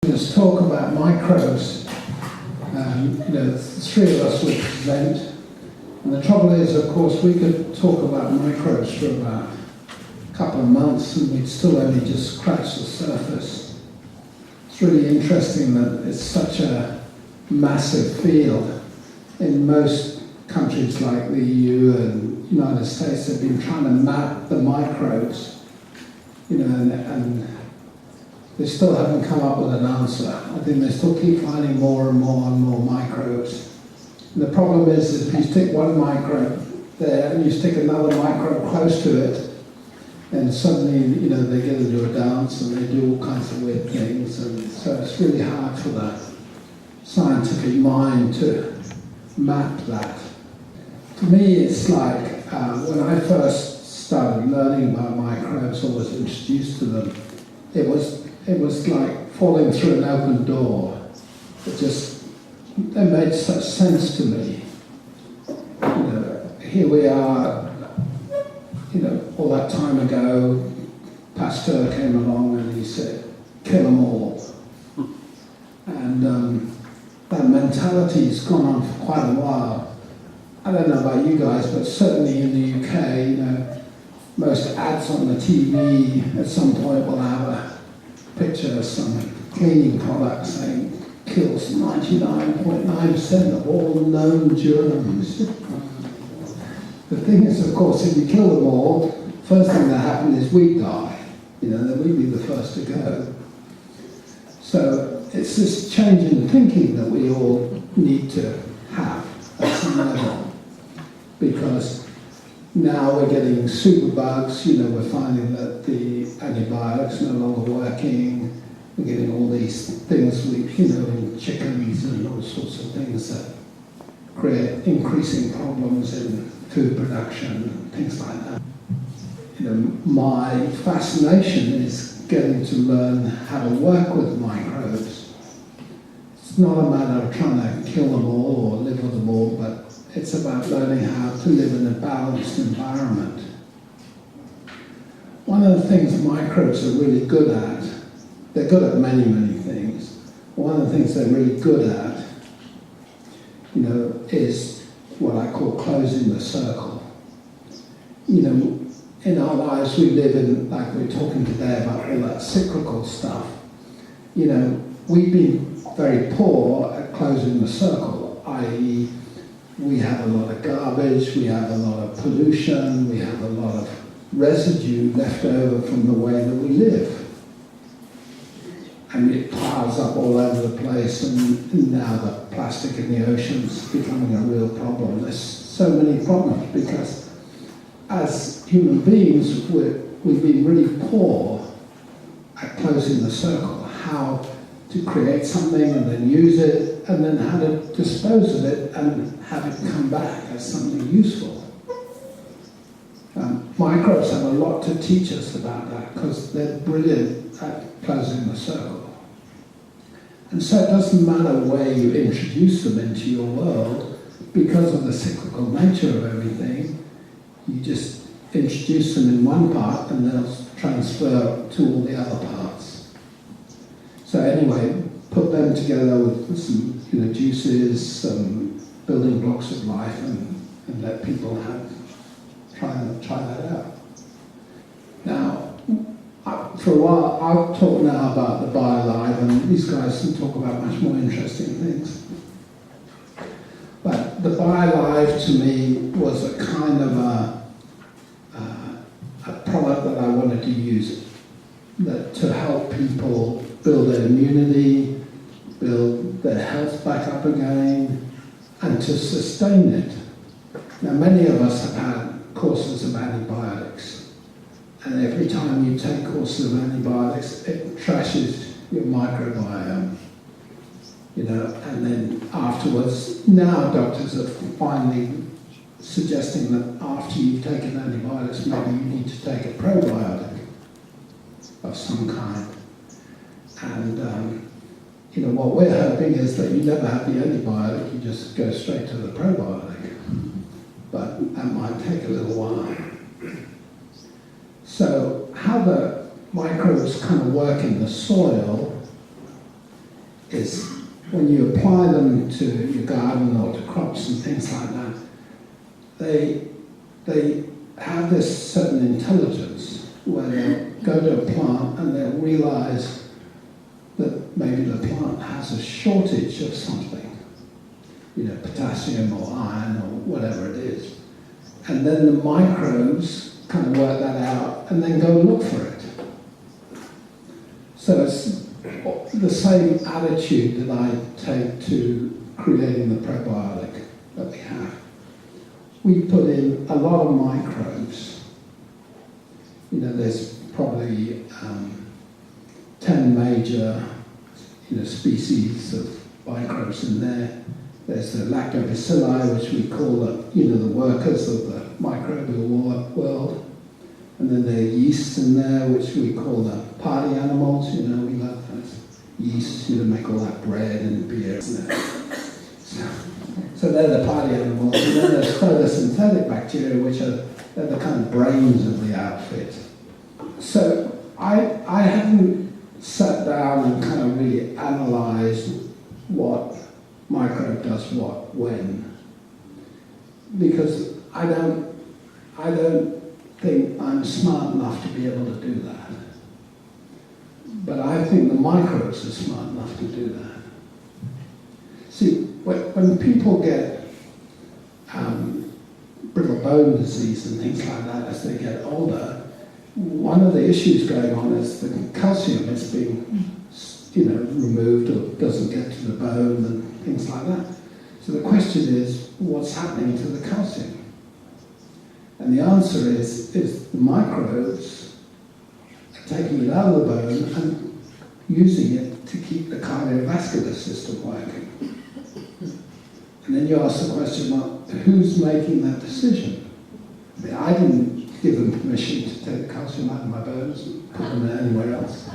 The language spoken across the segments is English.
This talk about microbes, three of us would present, and the trouble is, of course, we could talk about microbes for about a couple of months and we'd still only just scratch the surface. It's really interesting that it's such a massive field. In most countries like the EU and United States, they've been trying to map the microbes, and they still haven't come up with an answer. I think they still keep finding more and more and more microbes. And the problem is if you stick one microbe there and you stick another microbe close to it, and suddenly, they get into a dance and they do all kinds of weird things. And so it's really hard for the scientific mind to map that. To me, it's like when I first started learning about microbes or was introduced to them, it was like falling through an open door. They made such sense to me. Here we are, all that time ago, Pasteur came along and he said, kill them all. And that mentality's gone on for quite a while. I don't know about you guys, but certainly in the UK, most ads on the TV at some point will have a picture of some cleaning product saying kills 99.9% of all known germs. The thing is, of course, if you kill them all, first thing that happens is we die. Then we'd be the first to go. So it's this change in thinking that we all need to have at some level. Because now we're getting superbugs, we're finding that the antibiotics are no longer working. We're getting all these things, in chickens and all sorts of things that create increasing problems in food production, things like that. My fascination is getting to learn how to work with microbes. It's not a matter of trying to kill them all or live with them all, but it's about learning how to live in a balanced environment. One of the things microbes are really good at, they're good at many, many things. One of the things they're really good at, is what I call closing the circle. In our lives we live in, like we're talking today about all that cyclical stuff. We've been very poor at closing the circle, i.e. we have a lot of garbage, we have a lot of pollution, we have a lot of residue left over from the way that we live. And it piles up all over the place, and now the plastic in the ocean's becoming a real problem. There's so many problems because as human beings, we've been really poor at closing the circle, how to create something and then use it, and then how to dispose of it and have it come back as something useful. Microbes have a lot to teach us about that because they're brilliant at closing the circle. And so it doesn't matter where you introduce them into your world, because of the cyclical nature of everything, you just introduce them in one part and they'll transfer to all the other parts. So anyway, put them together with some juices, some building blocks of life, and let people try that out. Now, for a while, I'll talk now about the BioLive, and these guys can talk about much more interesting things. But the BioLive to me was a kind of a product that I wanted to use to help people build their immunity, build their health back up again, and to sustain it. Now, many of us have had courses of antibiotics. And every time you take courses of antibiotics, it trashes your microbiome. And then afterwards, now doctors are finally suggesting that after you've taken antibiotics, maybe you need to take a probiotic of some kind. And what we're hoping is that you never have the antibiotic, you just go straight to the probiotic. But that might take a little while. So how the microbes kind of work in the soil is when you apply them to your garden or to crops and things like that, they have this certain intelligence where they'll go to a plant and they'll realize that maybe the plant has a shortage of something, potassium or iron or whatever it is. And then the microbes kind of work that out and then go look for it. So it's the same attitude that I take to creating the probiotic that we have. We put in a lot of microbes. There's probably 10 major species of microbes in there. There's the lactobacilli, which we call the workers of the microbial world. And then there are yeasts in there, which we call the party animals. We love those yeasts, make all that bread and beer. So they're the party animals. And then there's photosynthetic bacteria, which they're the kind of brains of the outfit. So I haven't sat down and kind of really analysed what microbe does what when, because I don't think I'm smart enough to be able to do that. But I think the microbes are smart enough to do that. See, when people get brittle bone disease and things like that as they get older, one of the issues going on is the calcium is being removed or doesn't get to the bone and things like that. So the question is, what's happening to the calcium? And the answer is the microbes are taking it out of the bone and using it to keep the cardiovascular system working. And then you ask the question, well, who's making that decision? I didn't give them permission to take the calcium out of my bones and put them anywhere else.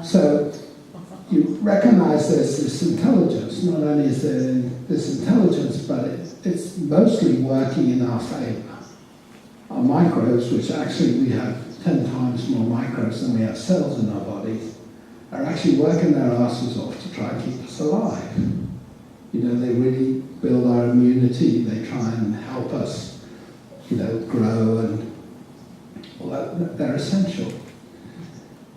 So you recognize there's this intelligence. Not only is there this intelligence, but it's mostly working in our favor. Our microbes, which actually we have 10 times more microbes than we have cells in our bodies, are actually working their asses off to try and keep us alive. They really build our immunity, they try and help us, grow, and all that, they're essential.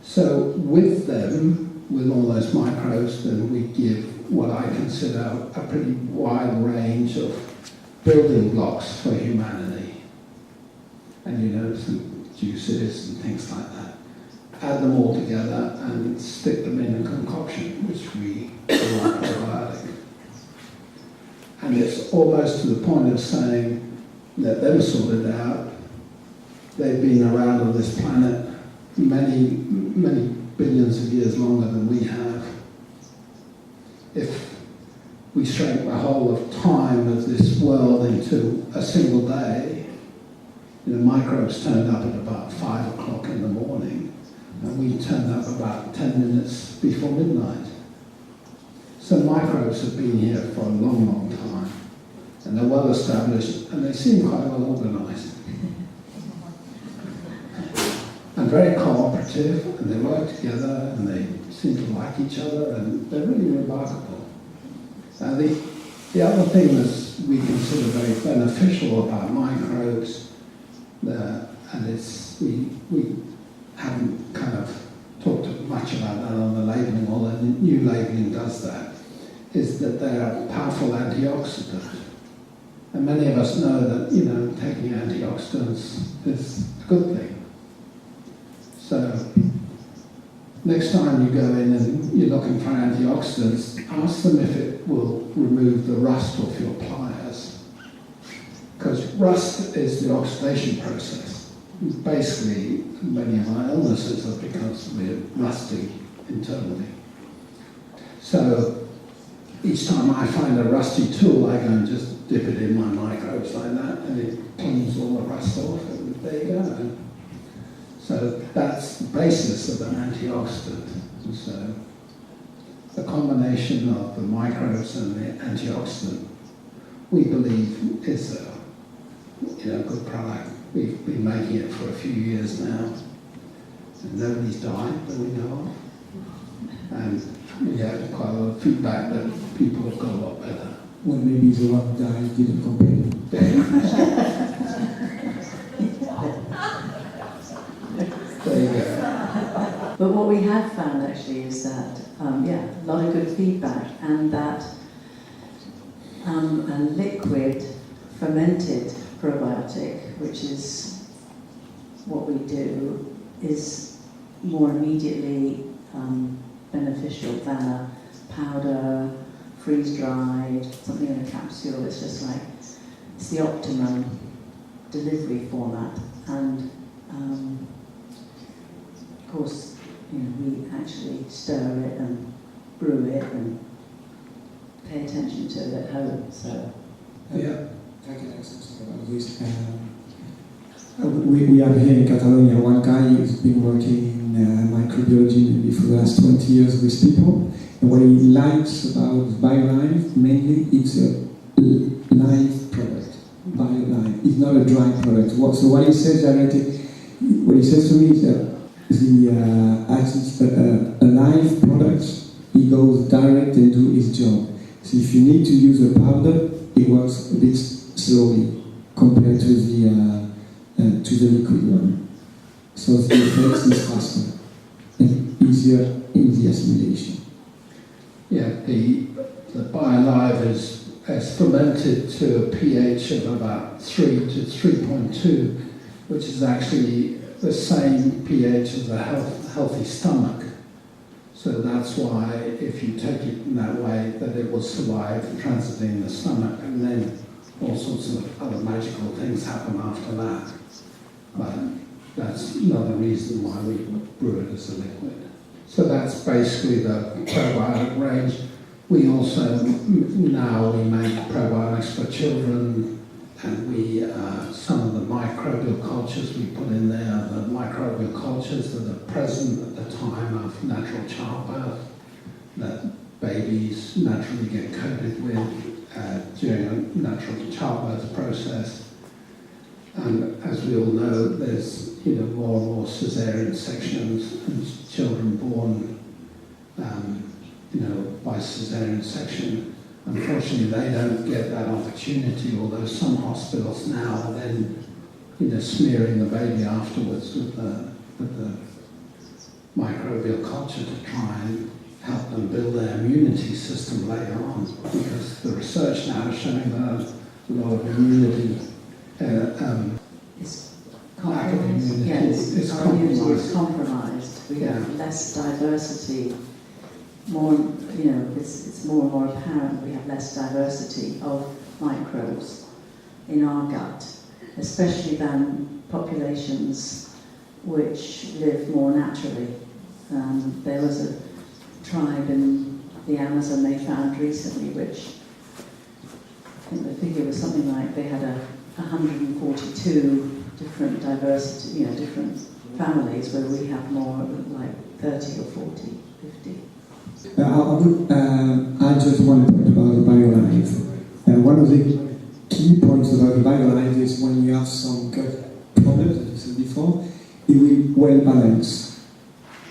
So with them, with all those microbes, then we give what I consider a pretty wide range of building blocks for humanity. And some juices and things like that. Add them all together and stick them in a concoction, which we call a probiotic. And it's almost to the point of saying, let them sort it out. They've been around on this planet many, many billions of years longer than we have. If we shrank the whole of time of this world into a single day, microbes turned up at about 5 o'clock in the morning, and we turned up about 10 minutes before midnight. So microbes have been here for a long, long time, and they're well established, and they seem quite well organized. And very cooperative, and they work together, and they seem to like each other, and they're really remarkable. The other thing that we consider very beneficial about microbes, and we haven't kind of talked much about that on the labelling, although the new labelling does that, is that they're a powerful antioxidant. And many of us know that, taking antioxidants is a good thing. So next time you go in and you're looking for antioxidants, ask them if it will remove the rust off your pliers. Because rust is the oxidation process. Basically, many of our illnesses are because we're rusty internally. So each time I find a rusty tool, I go and just dip it in my microbes like that, and it cleans all the rust off, and there you go. So that's the basis of an antioxidant. And so the combination of the microbes and the antioxidant, we believe, is a good product. We've been making it for a few years now, and nobody's died that we know of. And we had quite a lot of feedback that people have got a lot better. Well, maybe the one who died didn't complain. There you go. But what we have found actually is that, a lot of good feedback, and that a liquid fermented probiotic, which is what we do, is more immediately beneficial than a powder, freeze-dried, something in a capsule. It's just like, it's the optimum delivery format. And of course, we actually stir it and brew it and pay attention to it at home. So Yeah. I can add something about this. We have here in Catalonia one guy who's been working in microbiology maybe for the last 20 years with people. And what he likes about BioLife, mainly, it's a live product. BioLife. It's not a dry product. So what he says directly, what he says to me is that as it's a live product, he goes direct and do his job. So if you need to use a powder, it works a bit slowly compared to the liquid one. So the effect is faster and easier in the assimilation. Yeah, the BioLive is fermented to a pH of about 3 to 3.2, which is actually the same pH as a healthy stomach. So that's why if you take it in that way, that it will survive transiting the stomach, and then all sorts of other magical things happen after that. But that's another reason why we brew it as a liquid. So that's basically the probiotic range. We also now we make probiotics for children, and we some of the microbial cultures we put in there, the microbial cultures that are present at the time of natural childbirth, that babies naturally get coated with during a natural childbirth process. And as we all know, there's more and more cesarean sections, and children born by cesarean section. Unfortunately, they don't get that opportunity, although some hospitals now are then smearing the baby afterwards with the microbial culture to try and help them build their immunity system later on, because the research now is showing that a lot of immunity it's lack of compromised. immunity Yes, is our immunity compromised. is compromised. We Yeah. have less diversity. More, it's more and more apparent we have less diversity of microbes in our gut, especially than populations which live more naturally. There was a tribe in the Amazon they found recently, which I think the figure was something like they had 142 different diversity, different families, where we have more like 30 or 40, 50. I just one point about the BioLife. One of the key points about the BioLife is when you have some gut problems, as I said before, it will well balance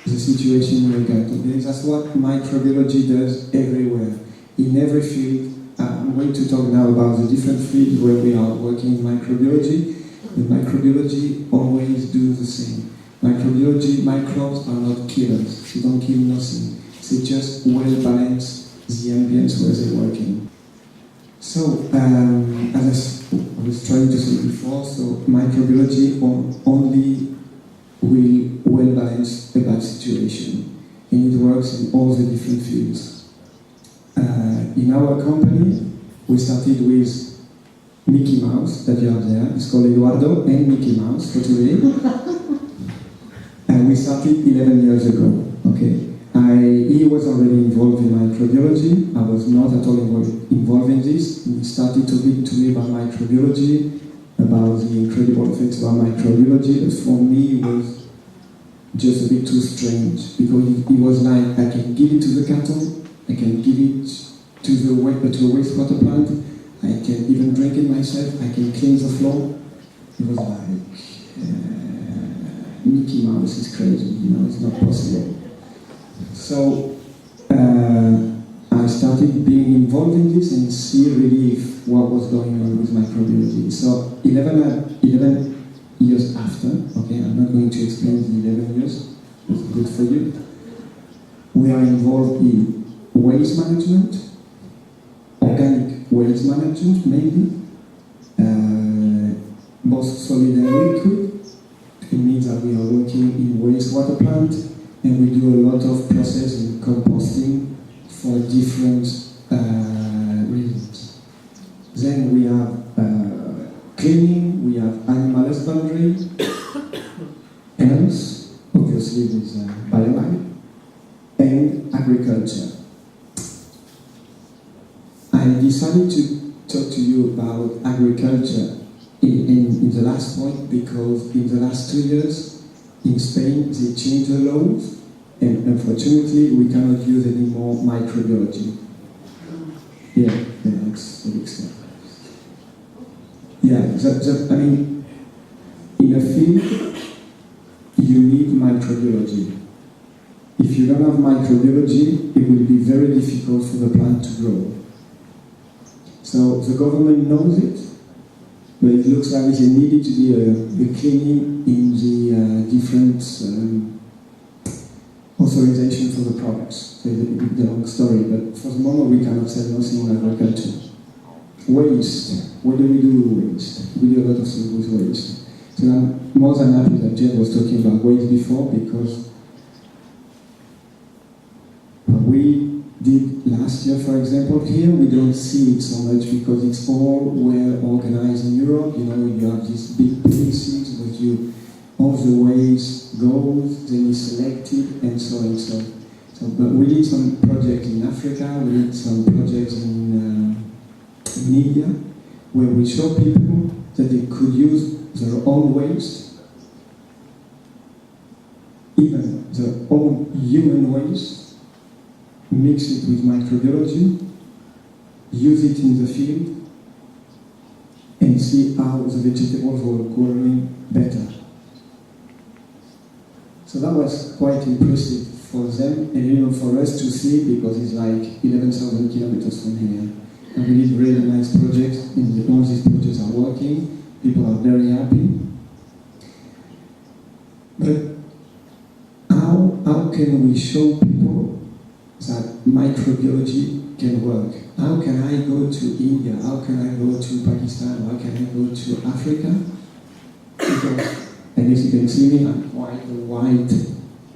the situation in your gut. Okay? That's what microbiology does everywhere, in every field. I'm going to talk now about the different fields where we are working in microbiology. The microbiology always do the same. Microbiology, microbes are not killers. They don't kill nothing. They just well balance the ambience where they're working. So, as I was trying to say before, so microbiology only will well balance a bad situation, and it works in all the different fields. In our company, we started with Mickey Mouse, that you have there. It's called Eduardo and Mickey Mouse for today. And we started 11 years ago, okay? He was already involved in microbiology. I was not at all involved in this. He started talking to me about microbiology, about the incredible effects about microbiology. But for me, it was just a bit too strange, because he was like, I can give it to the cattle, I can give it to a wastewater plant, I can even drink it myself, I can clean the floor. It was like, Mickey Mouse is crazy, it's not possible. So I started being involved in this and see really what was going on with microbiology. So 11 years after, okay, I'm not going to explain the 11 years, it's good for you. We are involved in waste management, organic waste management mainly, both solid and liquid. It means that we are working in wastewater plant and we do a lot of process in composting for different reasons. Then we have cleaning, we have animal husbandry, health, obviously with biolife, and agriculture. I decided to talk to you about agriculture in the last point because in the last 2 years in Spain they changed the laws and unfortunately we cannot use any more microbiology. Yeah, that's the big step. Yeah, I mean, in a field you need microbiology. If you don't have microbiology, it will be very difficult for the plant to grow. So the government knows it, but it looks like there needed to be a cleaning in the different authorization for the products. So it's a long story, but for the moment we cannot sell nothing in agriculture. Waste. What do we do with waste? We do a lot of things with waste. So I'm more than happy that Jen was talking about waste before because we did last year, for example, here we don't see it so much because it's all well organized in Europe. You know, you have these big places where all the waste goes, then it's selected, and so and so. But we did some projects in Africa, we did some projects in India, where we show people that they could use their own waste, even their own human waste, mix it with microbiology, use it in the field, and see how the vegetables were growing better. So that was quite impressive for them, and even for us to see, because it's like 11,000 kilometers from here. And we did really nice projects, and all these projects are working, people are very happy. But how can we show people that microbiology can work? How can I go to India? How can I go to Pakistan? How can I go to Africa? Because, and as you can see me, I'm quite a white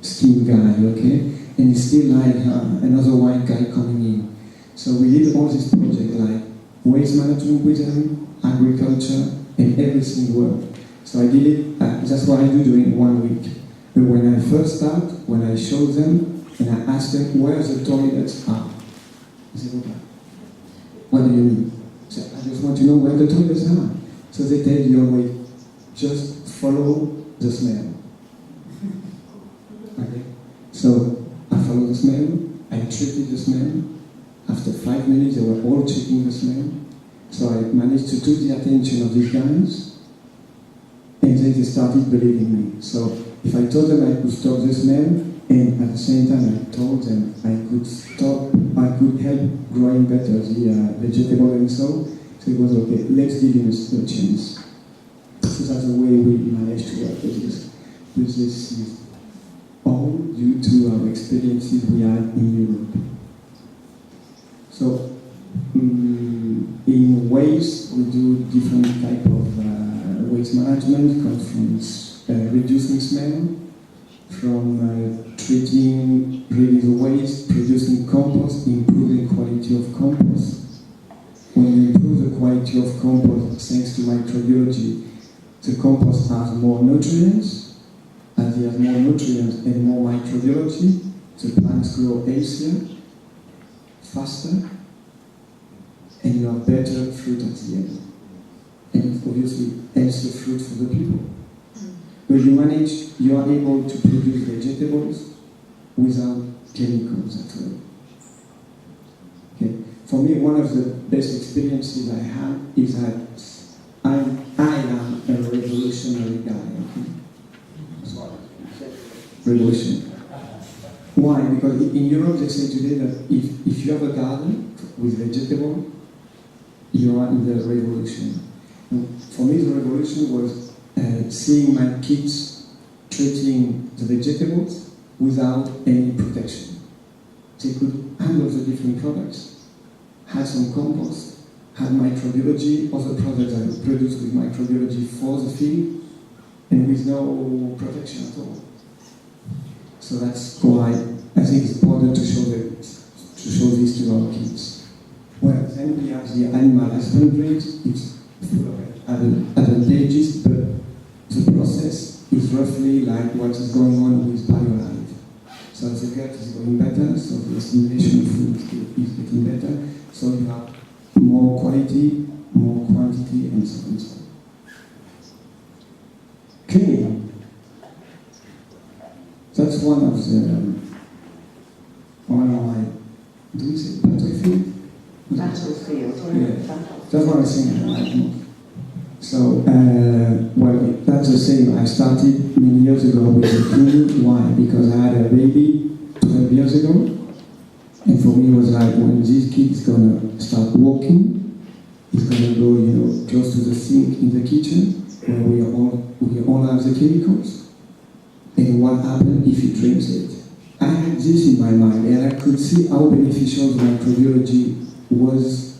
skinned guy, okay? And it's still like another white guy coming in. So we did all these projects like waste management with them, agriculture, and everything worked. So I did it, that's what I do during 1 week. But when I first start, when I show them, and I ask them where the toilets are, they say, okay, what do you mean? So I just want to know where the toilets are. So they tell you, wait, just follow the smell. Okay? So I follow the smell, I treated the smell. After 5 minutes, they were all checking the smell. So I managed to took the attention of these guys, and then they started believing me. So if I told them I could stop the smell, and at the same time I told them I could help growing better the vegetable and so it was okay, let's give him a chance. So that's the way we managed to work with this. This is all due to our experiences we had in Europe. So in waste, we do different type of waste management, comes from reducing smell, from treating really the waste, producing compost, improving quality of compost. When you improve the quality of compost thanks to microbiology, the compost has more nutrients. As it has more nutrients and more microbiology, the plants grow healthier, faster, and you have better fruit at the end. And obviously, healthier fruit for the people. But you are able to produce vegetables without chemicals at all. Okay. For me, one of the best experiences I had is that I am a revolutionary guy. Okay? Revolution. Why? Because in Europe they say today that if you have a garden with vegetable, you are in the revolution. And for me, the revolution was seeing my kids treating the vegetables without any protection. They could handle the different products, had some compost, had microbiology, other products that were produced with microbiology for the field, and with no protection at all. So that's why I think it's important to show this to our kids. Well, then we have the animal husbandry. It's full of advantages, but the process is roughly like what is going on with BioLife. So the gut is going better, so the assimilation of food is getting better, so you have more quality, more quantity, and so on and so on. Cleaning. That's one of my, do you say battlefield? Battlefield. Yeah, that's what I think I like most. So, well, that's the same. I started many years ago with the cleaning. Why? Because I had a baby 12 years ago, and for me it was like, when this kid is gonna start walking, he's gonna go, close to the sink in the kitchen, where we all have the chemicals. And what happened if he drinks it? I had this in my mind, and I could see how beneficial the microbiology was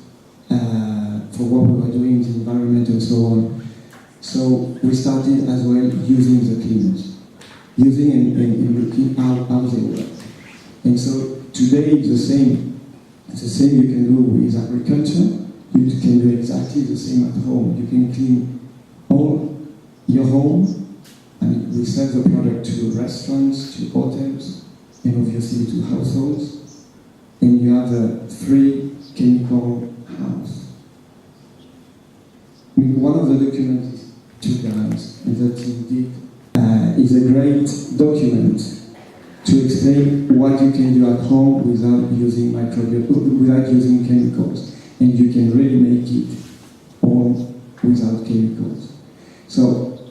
for what we were doing in the environment and so on. So we started as well using the cleaners, using and looking how they work. And so today it's the same. It's the same you can do with agriculture. You can do exactly the same at home. You can clean all your home. I mean, we sell the product to restaurants, to hotels, and obviously to households. And you have a free chemical house. I mean, one of the documents is 2 guys, and that indeed is a great document to explain what you can do at home without using without using chemicals, and you can really make it all without chemicals. So,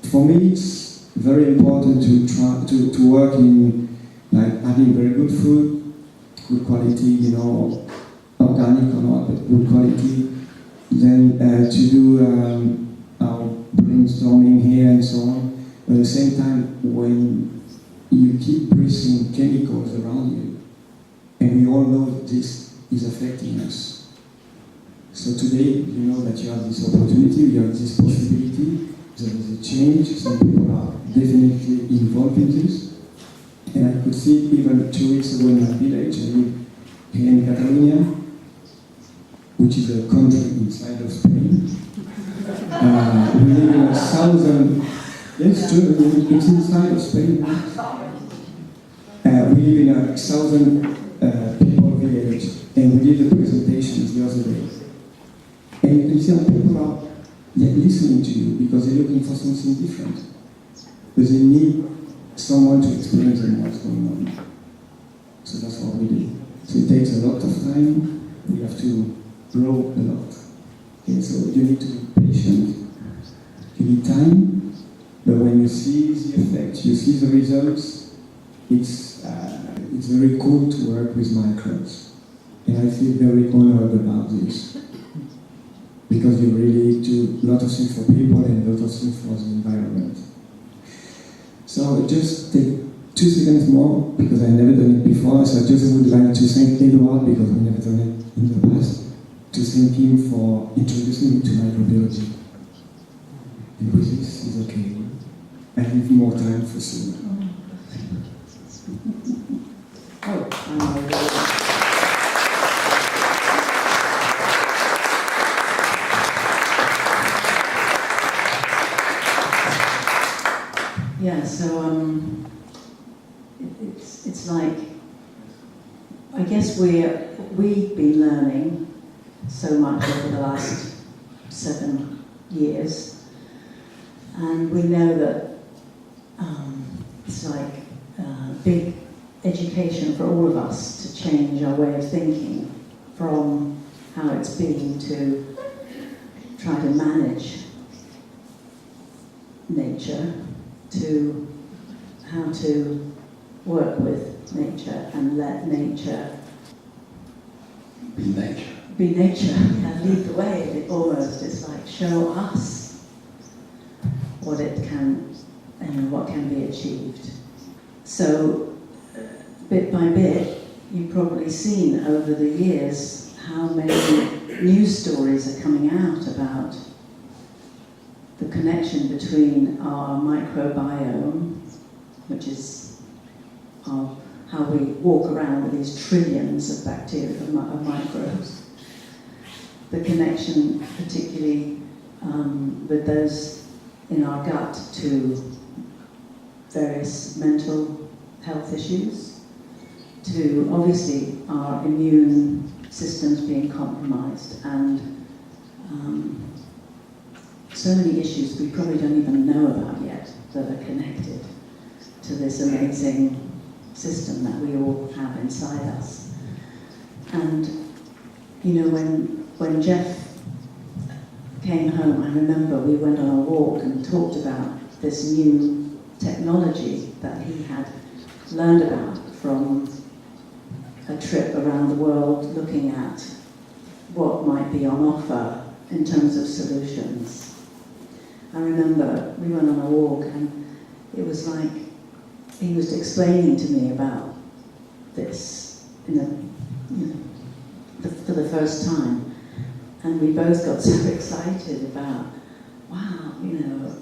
for me, it's very important to try to work in like having very good food, good quality, organic or not, but good quality. Then to do our brainstorming here and so on. But at the same time, when you keep breathing chemicals around you, and we all know that this is affecting us. So today, you know that you have this opportunity, you have this possibility, there is a change, some people are definitely involved in this. And I could see even 2 weeks ago in my village, I live here in Catalonia, which is a country inside of Spain. We live in 1,000, yes, true, it's inside of Spain. We live in 1,000 people village, and we did the presentations the other day. And you can see how people are listening to you because they're looking for something different. But they need someone to explain to them what's going on. So that's what we do. So it takes a lot of time. We have to grow a lot. Okay, so you need to be patient. You need time. But when you see the effect, you see the results, it's very cool to work with Microbz. And I feel very honored about this. Because you really do a lot of things for people and a lot of things for the environment. So I'll just take 2 seconds more, because I've never done it before, so I just would like to thank Edward, because I've never done it in the past, to thank him for introducing me to microbiology. And with this is okay. I leave more time for soon. Yeah, so it's like, I guess we've been learning so much over the last 7 years, and we know that it's like big education for all of us to change our way of thinking from how it's been to try to manage nature to how to work with nature and let nature Be nature. be nature and lead the way. It almost is like show us what it can and what can be achieved. So bit by bit, you've probably seen over the years how many news stories are coming out about the connection between our microbiome, which is how we walk around with these trillions of bacteria, of microbes. The connection particularly with those in our gut to various mental health issues, to obviously our immune systems being compromised, and so many issues we probably don't even know about yet that are connected to this amazing system that we all have inside us. And you know, when Jeff came home, I remember we went on a walk and talked about this new technology that he had learned about from a trip around the world, looking at what might be on offer in terms of solutions. I remember we went on a walk and it was like he was explaining to me about this for the first time, and we both got so excited about, wow, you know,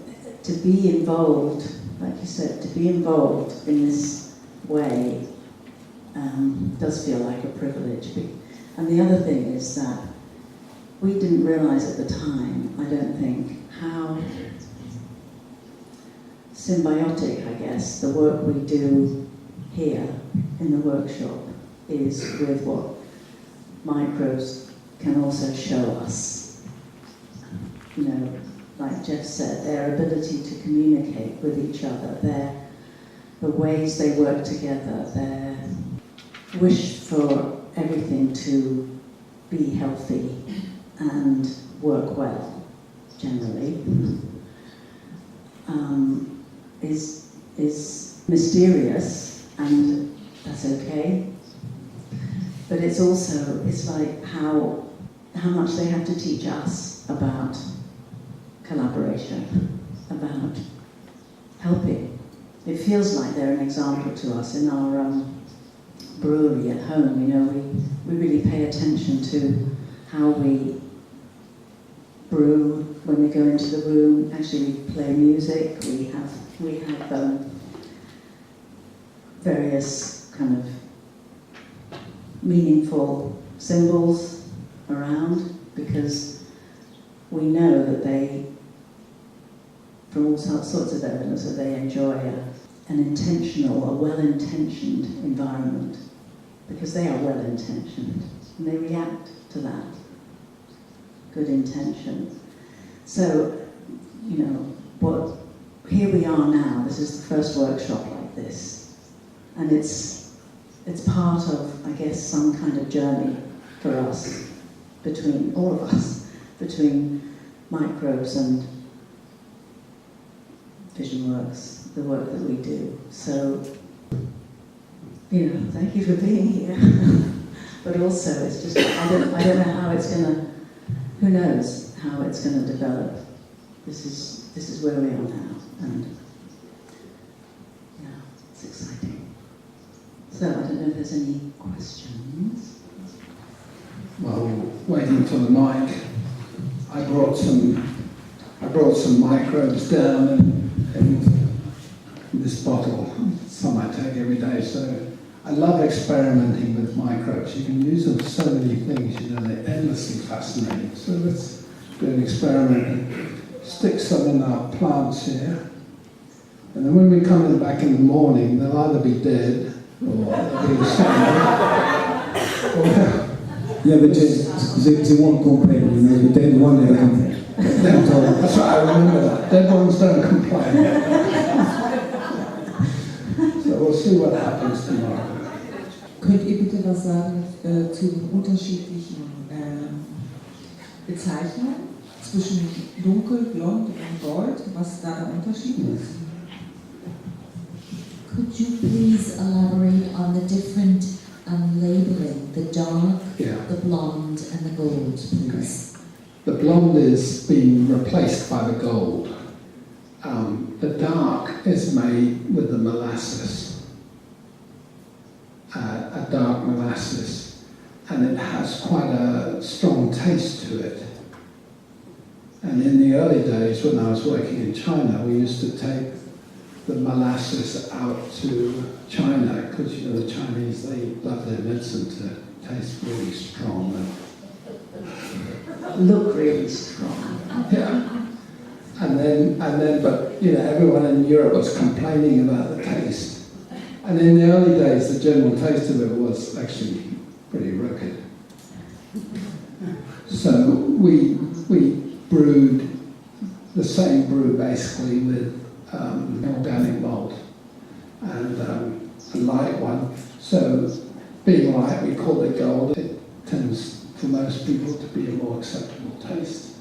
to be involved, like you said, to be involved in this way does feel like a privilege. And the other thing is that we didn't realize at the time, I don't think, how symbiotic, I guess, the work we do here in the workshop is with what Microbz can also show us. You know, like Jeff said, their ability to communicate with each other, the ways they work together, their wish for everything to be healthy and work well, generally, is mysterious, and that's okay. But it's also, it's like how much they have to teach us about collaboration, about helping. It feels like they're an example to us in our brewery at home. You know, we really pay attention to how we brew when we go into the room. Actually, we play music. We have various kind of meaningful symbols around, because we know that they, from all sorts of evidence, that they enjoy an intentional, a well-intentioned environment, because they are well-intentioned and they react to that good intention. So, you know, here we are now. This is the first workshop like this, and it's part of, I guess, some kind of journey for us, between all of us, between Microbz and VisionWorks, the work that we do. So, you know, thank you for being here. But also, it's just, I don't know how it's gonna, who knows how it's gonna develop. This is where we are now, and yeah, it's exciting. So I don't know if there's any questions. Well, waiting for the mic, I brought some Microbz down in this bottle. Some I take every day. So I love experimenting with Microbz. You can use them for so many things. You know, they're endlessly fascinating. So let's do an experiment. Stick some in our plants here, and then when we come in back in the morning, they'll either be dead or they'll be the same. Yeah, but they won't complain, you know, the dead one never complain. That's right, I remember that. Dead ones don't complain. So we'll see what happens tomorrow. Könnt ihr bitte was sagen zu den unterschiedlichen Bezeichnungen zwischen dunkel, blond und gold, was da der Unterschied ist? Could Could you please elaborate on the different labeling, the dark, Yeah. the blonde, and the gold, please? The blonde is being replaced by the gold. The dark is made with the molasses, a dark molasses, and it has quite a strong taste to it. And in the early days when I was working in China, we used to take the molasses out to China because, you know, the Chinese, they love their medicine to taste really strong. Look really strong. Yeah. And then, but, you know, everyone in Europe was complaining about the taste. And in the early days, the general taste of it was actually pretty rugged. So we brewed the same brew basically with organic malt and a light one. So being light, we call it gold. It tends for most people to be a more acceptable taste.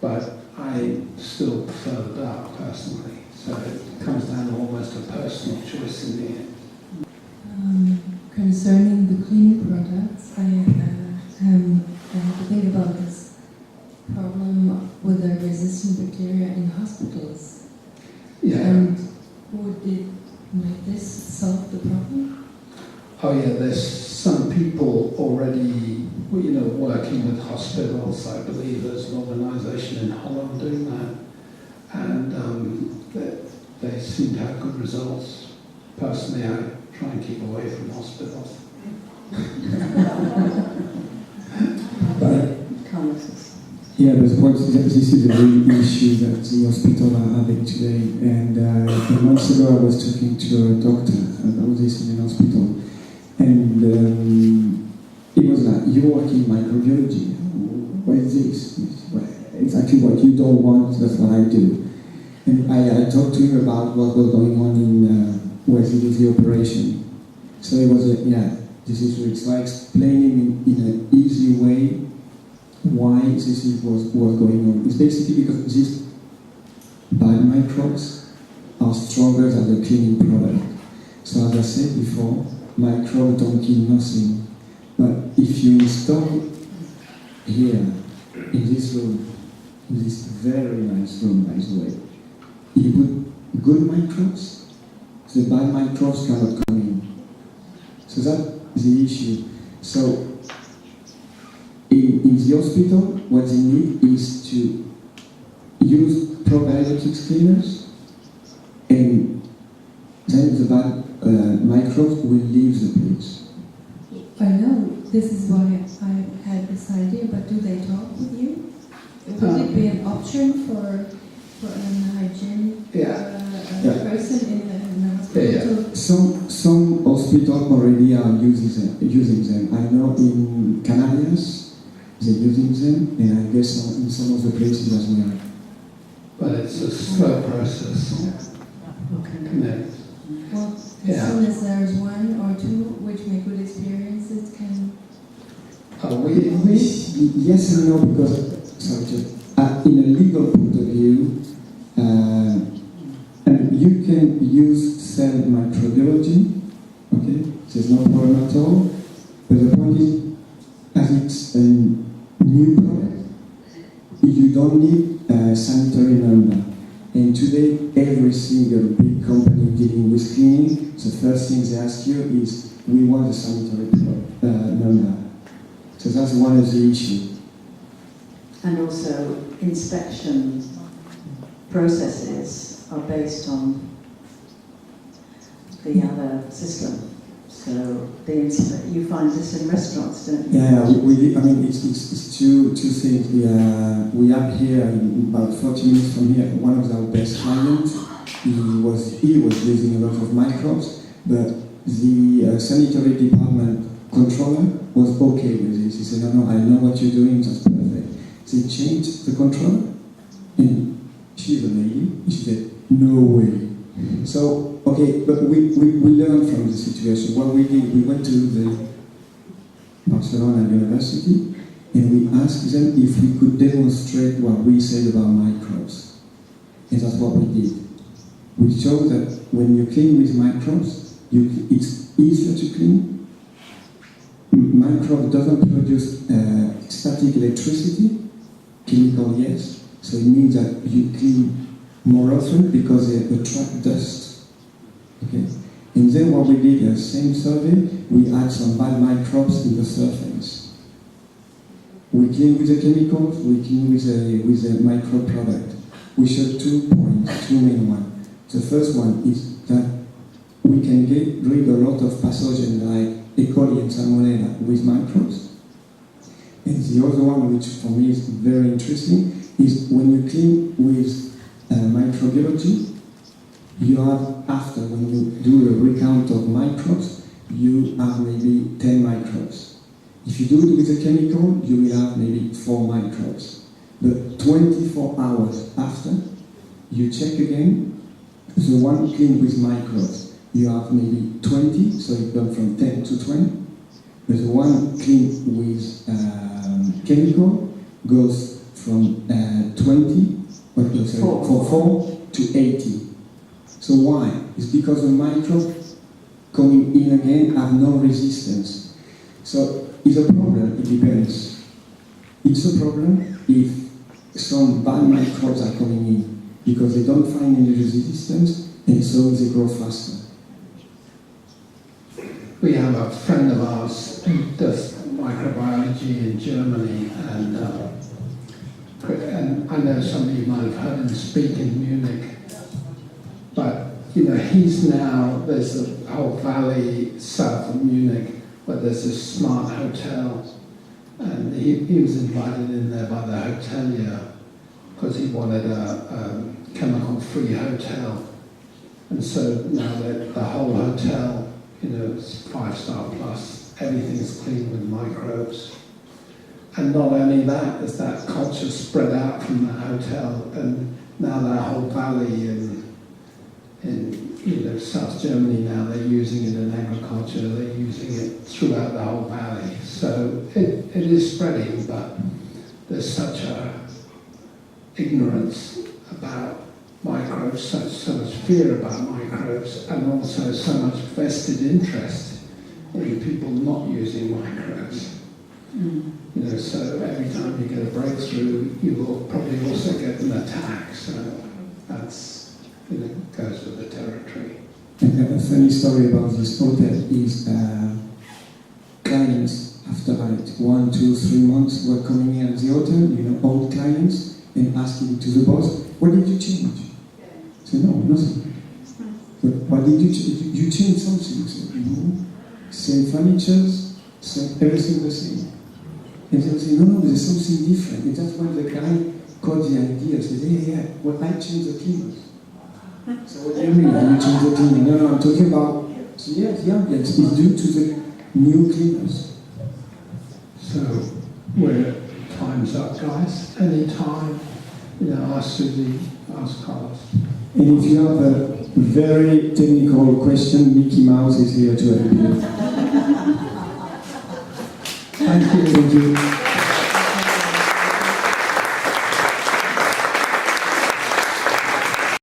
But I still prefer the dark personally. So it comes down to almost a personal choice in the end. Concerning the cleaning products, I have to think about this problem with the resistant bacteria in hospitals. Yeah. And would it make this solve the problem? Oh yeah, there's some people already, you know, working with hospitals. I believe there's an organisation in Holland doing that, and they seem to have good results. Personally, I try and keep away from hospitals. But Yeah. yeah, but what, this is a real issue that the hospital are having today. And a month ago, I was talking to a doctor about this in an hospital, and he was like, "You work in microbiology. What is this?" Well, exactly what you don't want. That's what I do. And I talked to him about what was going on in where he did the operation. So it was yeah, this is it. So I explaining in an easy way why this is was going on. It's basically because these bad microbes are stronger than the cleaning product. So as I said before, microbes don't kill nothing. But if you install here, in this room, in this very nice room, by the way, you put good microbes, the bad microbes cannot come in. So that's the issue. So in the hospital, what they need is to use probiotics cleaners, and then the bad microbes will leave the place. I know this is why I had this idea, but do they talk with you? Would it be an option for an hygiene person in a hospital? Some hospitals already are using them. I know in Canarias they're using them, and I guess in some of the places as well. But it's a slow process. Connect. Well, as soon as there's one or two which make good experiences, can... Yes and no, because in a legal point of view, and you can use cell microbiology, okay, there's no problem at all, but the point is, as it's a new product, you don't need a sanitary number. And today, every single big company dealing with cleaning, the first thing they ask you is, we want a sanitary number. So that's one of the issues. And also, inspection processes are based on the other system. So you find this in restaurants, don't you? Yeah, I mean, it's two things. We have here, about 40 minutes from here, one of our best clients. He was using a lot of microbes, but the sanitary department controller was okay with this. He said, no, I know what you're doing, that's perfect. They changed the controller, and she's a lady. She said, no way. So, okay, but we learned from the situation. What we did, we went to the Barcelona University, and we asked them if we could demonstrate what we said about microbes. And that's what we did. We showed that when you clean with Microbz, it's easier to clean. Microbz doesn't produce static electricity, chemical yes, so it means that you clean more often because they attract dust. Okay? And then what we did, the same survey, we add some bad microbes in the surface. We clean with the chemicals, we clean with a microbe product. We showed 2 points, 2 main ones. The first one is that we can get rid of a lot of pathogens like E. coli and Salmonella with microbes. And the other one, which for me is very interesting, is when you clean with microbiology, you have, after, when you do a recount of microbes, you have maybe 10 microbes. If you do it with a chemical, you will have maybe 4 microbes. But 24 hours after, you check again, the one cleaned with microbes, you have maybe 20, so it goes from 10 to 20. But the one cleaned with chemical goes from 20, from 4 to 80. So why? It's because the microbes coming in again have no resistance. So it's a problem, it depends. It's a problem if some bad microbes are coming in because they don't find any resistance and so they grow faster. We have a friend of ours who does microbiology in Germany, and I know some of you might have heard him speak in Munich. But you know, he's now, there's a whole valley south of Munich where there's this smart hotel, and he was invited in there by the hotelier because he wanted a chemical-free hotel. And so now the whole hotel, you know, it's 5-star plus, everything's clean with microbes. And not only that, there's that culture spread out from the hotel, and now that whole valley in you know, South Germany now, they're using it in agriculture, they're using it throughout the whole valley. So it is spreading, but there's such a ignorance about microbes, so much fear about microbes, and also so much vested interest in people not using microbes. You know, so every time you get a breakthrough, you will probably also get an attack. So that's, you know, goes with the territory. And a funny story about this hotel is clients after like 1, 2, 3 months were coming in at the hotel, you know, old clients, and asking to the boss, what did you change? I said, no, nothing. But what did you change? You changed something. I said, no, same furnitures, everything the same. And they would say, no, there's something different. And that's when the guy caught the idea, said, yeah, well, I changed the cleaners. So what do you mean, you change the cleaner? No, I'm talking about, so yes, the ambience is due to the new cleaners. So we're time's up, guys. Any time, you know, ask Susie, ask Carlos. And if you have a very technical question, Mickey Mouse is here to help you. Thank you. Thank you.